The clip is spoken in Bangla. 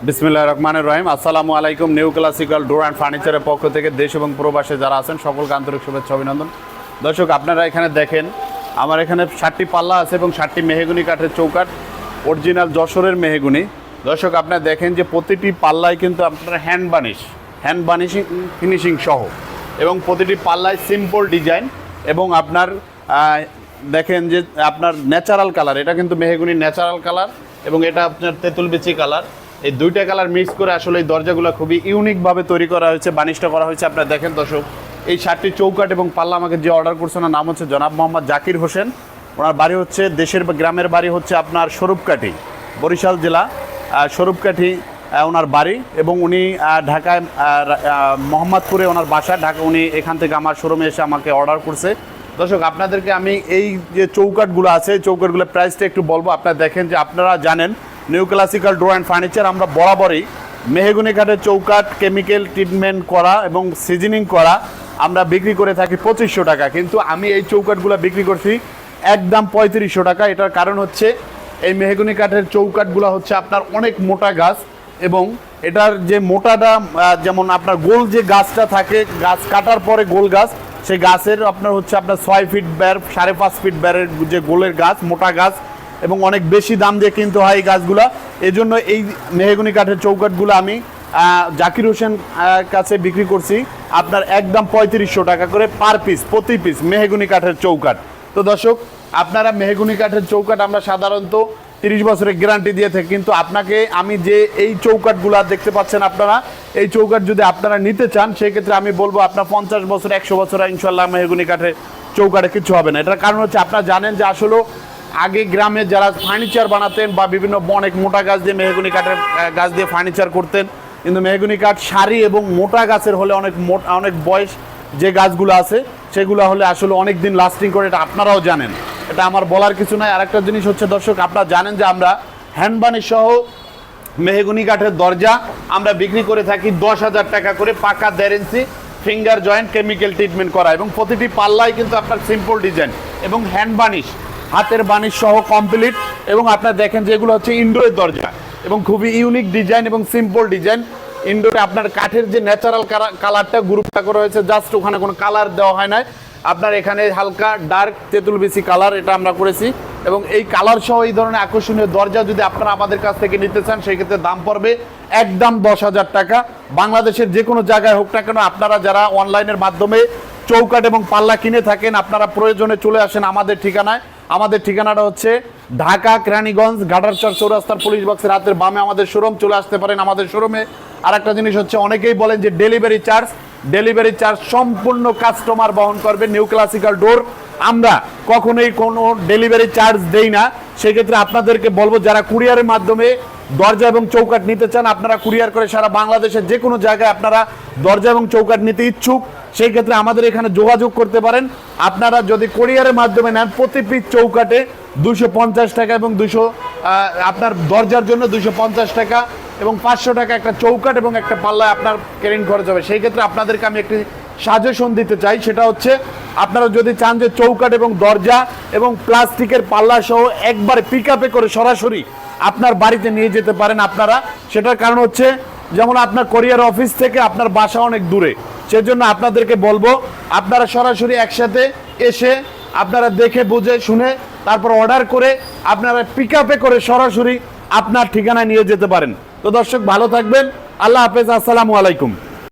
বিসমিল্লাহির রহমানির রহিম। আসসালামু আলাইকুম। নিউ ক্লাসিক্যাল ডোর অ্যান্ড ফার্নিচারের পক্ষ থেকে দেশ এবং প্রবাসে যারা আছেন সকলকে আন্তরিক শুভেচ্ছা অভিনন্দন। দর্শক, আপনারা এখানে দেখেন আমার এখানে 7টি পাল্লা আছে এবং 7টি মেহগনি কাঠের চৌকাঠ, অরিজিনাল যশোরের মেহগনি। দর্শক, আপনারা দেখেন যে প্রতিটি পাল্লায় কিন্তু আপনার হ্যান্ড বানিশিং ফিনিশিং সহ, এবং প্রতিটি পাল্লায় সিম্পল ডিজাইন, এবং আপনার দেখেন যে আপনার ন্যাচারাল কালার, এটা কিন্তু মেহগনির ন্যাচারাল কালার এবং এটা আপনার তেঁতুল বিচি কালার। এই দুইটা কালার মিক্স করে আসলে এই দরজাগুলো খুবই ইউনিকভাবে তৈরি করা হয়েছে, বানিশটা করা হয়েছে। আপনারা দেখেন দর্শক, এই 7টি চৌকাঠ এবং পাল্লা আমাকে যে অর্ডার করছে ওনার নাম হচ্ছে জনাব মোহাম্মদ জাকির হোসেন। ওনার বাড়ি হচ্ছে গ্রামের বাড়ি হচ্ছে আপনার স্বরূপকাঠি, বরিশাল জেলা স্বরূপকাঠি ওনার বাড়ি, এবং উনি ঢাকায় মোহাম্মদপুরে ওনার বাসা, ঢাকা। উনি এখান থেকে আমার শোরুমে এসে আমাকে অর্ডার করছে। দর্শক, আপনাদেরকে আমি এই যে চৌকাঠগুলো আছে এই চৌকাঠগুলোর প্রাইসটা একটু বলবো। আপনারা দেখেন যে আপনারা জানেন new classical door and furniture আমরা বরাবরই মেহগনি কাঠের চৌকাঠ কেমিক্যাল ট্রিটমেন্ট করা এবং সিজনিং করা আমরা বিক্রি করে থাকি 2500 টাকা, কিন্তু আমি এই চৌকাঠগুলো বিক্রি করছি একদম 3500 টাকা। এটার কারণ হচ্ছে এই মেহগনি কাঠের চৌকাঠগুলো হচ্ছে আপনার অনেক মোটা গাছ, এবং এটার যে মোটাটা যেমন আপনার গোল যে গাছটা থাকে, গাছ কাটার পরে গোল গাছ, সেই গাছের আপনার হচ্ছে আপনার 6 ফিট ব্যার 5.5 ফিট ব্যারের যে গোলের গাছ, মোটা গাছ, এবং অনেক বেশি দাম দিয়ে কিনতে হয় এই গাছগুলা। এই জন্য এই মেহগনি কাঠের চৌকাঠগুলো আমি জাকির হোসেন কাছে বিক্রি করছি আপনার একদম 3500 টাকা করে পার পিস, প্রতি পিস মেহগনি কাঠের চৌকাঠ। তো দর্শক, আপনারা মেহগনি কাঠের চৌকাঠ আমরা সাধারণত 30 বছরের গ্যারান্টি দিয়ে থাকি, কিন্তু আপনাকে আমি যে এই চৌকাঠগুলো দেখতে পাচ্ছেন আপনারা, এই চৌকাঠ যদি আপনারা নিতে চান সেই ক্ষেত্রে আমি বলবো আপনার 50 বছর 100 বছর ইনশাল্লাহ মেহগনি কাঠের চৌকাঠে কিছু হবে না। এটার কারণ হচ্ছে আপনারা জানেন যে আসলে আগে গ্রামে যারা ফার্নিচার বানাতেন বা বিভিন্ন অনেক মোটা গাছ দিয়ে মেহগনি কাঠের গাছ দিয়ে ফার্নিচার করতেন, কিন্তু মেহগনি কাঠ সারি এবং মোটা গাছের হলে অনেক বয়স যে গাছগুলো আছে সেগুলো হলে আসলে অনেক দিন লাস্টিং করে, এটা আপনারাও জানেন, এটা আমার বলার কিছু নাই। আরেকটা জিনিস হচ্ছে দর্শক, আপনারা জানেন যে আমরা হ্যান্ড বানিশ সহ মেহগনি কাঠের দরজা আমরা বিক্রি করে থাকি 10,000 টাকা করে, পাকা 1.5 ইঞ্চি ফিঙ্গার জয়েন্ট কেমিক্যাল ট্রিটমেন্ট করা, এবং প্রতিটি পাল্লায় কিন্তু আপনার সিম্পল ডিজাইন এবং হ্যান্ড বানিশ, হাতের বানিশ সহ কমপ্লিট। এবং আপনারা দেখেন যে এগুলো হচ্ছে ইনডোরের দরজা এবং খুবই ইউনিক ডিজাইন এবং সিম্পল ডিজাইন। ইনডোরে আপনার কাঠের যে ন্যাচারাল কালারটা গ্রুপটা করা হয়েছে, জাস্ট ওখানে কোনো কালার দেওয়া হয় না, আপনার এখানে হালকা ডার্ক তেঁতুল বিচি কালার এটা আমরা করেছি, এবং এই কালার সহ এই ধরনের আকর্ষণীয় দরজা যদি আপনারা আমাদের কাছ থেকে নিতে চান সেই ক্ষেত্রে দাম পড়বে একদম 10,000 টাকা। বাংলাদেশের যে কোনো জায়গায় হোক না কেন, আপনারা যারা অনলাইনের মাধ্যমে চৌকাঠ এবং পাল্লা কিনে থাকেন আপনারা প্রয়োজনে চলে আসেন আমাদের ঠিকানায়। আমাদের ঠিকানাটা হচ্ছে ঢাকা কেরানীগঞ্জ গাডারচর চৌরাস্তার পুলিশ বক্সের হাতের বামে আমাদের শোরুম, চলে আসতে পারেন আমাদের শোরুমে। আর একটা জিনিস হচ্ছে, অনেকেই বলেন যে ডেলিভারি চার্জ সম্পূর্ণ কাস্টমার বহন করবে। নিউ ক্লাসিক্যাল ডোর আমরা কখনোই কোনো ডেলিভারি চার্জ দেই না। সেক্ষেত্রে আপনাদেরকে বলবো যারা কুরিয়ারের মাধ্যমে দরজা এবং চৌকাঠ নিতে চান, আপনারা কুরিয়ার করে সারা বাংলাদেশের যে কোনো জায়গায় আপনারা দরজা এবং চৌকাঠ নিতে ইচ্ছুক, সেই ক্ষেত্রে আমাদের এখানে যোগাযোগ করতে পারেন। আপনারা যদি কুরিয়ারের মাধ্যমে নেন প্রতি পিস চৌকাঠে 250 টাকা, এবং আপনার দরজার জন্য 250 টাকা, এবং 500 টাকা একটা চৌকাঠ এবং একটা পাল্লায় আপনার ক্যারিং খরচ হবে। সেই ক্ষেত্রে আপনাদেরকে আমি একটি সাজেশন দিতে চাই, সেটা হচ্ছে আপনারা যদি চান যে চৌকাঠ এবং দরজা এবং প্লাস্টিকের পাল্লা সহ একবার পিকআপে করে সরাসরি আপনার বাড়িতে নিয়ে যেতে পারেন আপনারা। সেটার কারণ হচ্ছে যেমন আপনার কোরিয়ার অফিস থেকে আপনার বাসা অনেক দূরে, সেজন্য আপনাদেরকে বলবো আপনারা সরাসরি একসাথে এসে আপনারা দেখে বুঝে শুনে তারপর অর্ডার করে আপনারা পিকআপে করে সরাসরি আপনার ঠিকানায় নিয়ে যেতে পারেন। তো দর্শক, ভালো থাকবেন, আল্লাহ হাফেজ, আসসালামু আলাইকুম।